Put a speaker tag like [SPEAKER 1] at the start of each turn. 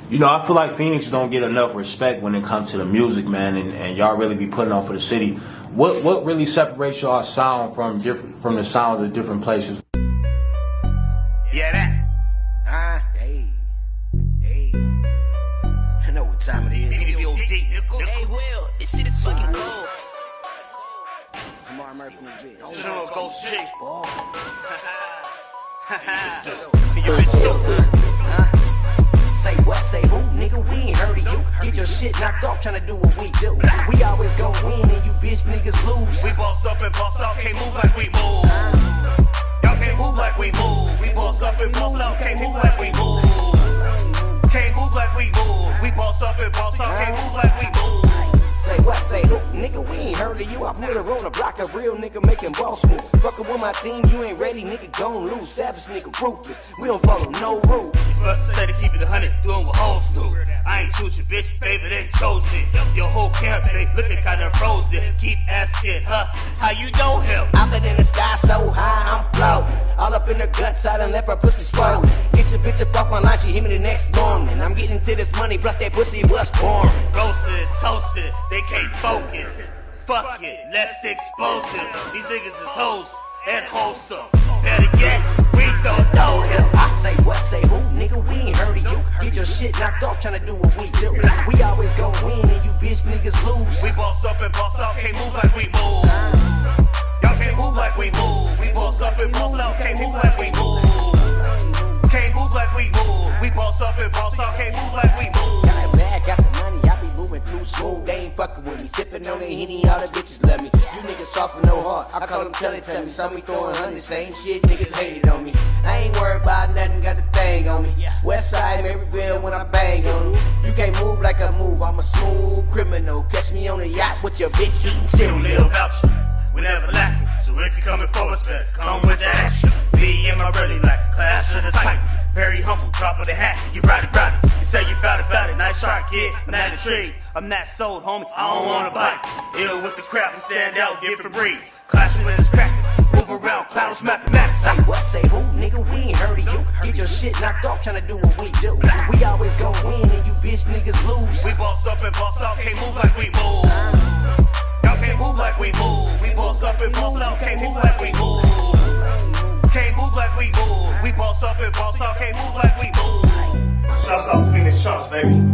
[SPEAKER 1] You know, I feel like Phoenix don't get enough respect when it comes to the music, man, and y'all really be putting on for the city. What really separates y'all sound from the sounds of different places?
[SPEAKER 2] Yeah, that. Hey. I know what time it is.
[SPEAKER 3] Hey, Will, this shit is fucking cold.
[SPEAKER 2] Lamar Murphy in this bitch.
[SPEAKER 4] General Ghost G.
[SPEAKER 2] Say what, say who, nigga, we ain't heard of you. Get your shit knocked off tryna do what we do. We always gon' win and you bitch niggas lose.
[SPEAKER 4] We boss up and boss out, can't move like we move. Y'all can't move like we move. We boss up and boss out, can't move like we move. Can't move like we move. We boss up and boss out, can't move like we move.
[SPEAKER 2] Say what, say who, nigga, we ain't heard of you. I put her on the block, a real nigga making boss move. Fuckin' with my team, you ain't ready, nigga, gon' lose. Savage nigga, ruthless, we don't follow no rules.
[SPEAKER 4] Plus to say to keep it 100, doing what hoes do. I ain't choose your bitch, favorite ain't chosen. Your whole camp, they looking kinda frozen. Keep asking, how you know him?
[SPEAKER 2] I'm been in the sky so high, I'm floating. All up in her guts, I done left her pussy swollen. Get your bitch up off my line, she hit me the next morning. I'm getting to this money, plus that pussy was boring.
[SPEAKER 4] Roasted, toasted, they can't focus. Fuck it, let's expose them. These niggas is hoes and wholesome. Better yet, we don't know him.
[SPEAKER 2] I say what, say who, nigga, we ain't heard of you. Get your shit knocked off tryna do what we do. We always gon' win and you bitch niggas lose.
[SPEAKER 4] We boss up and boss out, can't move like we move. Y'all can't move like we move. We boss up and boss out, can't move like we move. Can't move like we move. We boss up and boss out, can't move like we move.
[SPEAKER 2] Got mad, got the money, I be moving too smooth. They ain't fucking with me, sipping on that Henny, all the bitches love me. You niggas soft with no heart, I call them tell me. Saw me throwing hundreds, same shit, niggas hated on me. I ain't worried about nothing, got the thing on me. Westside, Maryville when I bang on you. You can't move like I move, I'm a smooth criminal. Catch me on a yacht with your bitch eating cereal.
[SPEAKER 4] Little voucher, we never lacking. So if you coming for us, better come with the action. Me and my really like class of the Titans. Very humble, drop of the hat, you ride it. You say you bout it, nice try, kid. I'm not intrigued, I'm not sold, homie. I don't wanna bite. Ill with this crap and stand out, different breed. Clashing with this practice, move around, clowns, mathematics.
[SPEAKER 2] Say what, say who, nigga, we ain't heard of you. Get your shit knocked off tryna do what we do. We always gon' win and you bitch niggas lose.
[SPEAKER 4] We boss up and boss out, can't move like we move. Y'all can't move like we move. We boss up and boss out, can't move like we move. Can't move like we move. We boss up and boss out, can't move like we move. Shouts out to Phoenix Chumps, baby.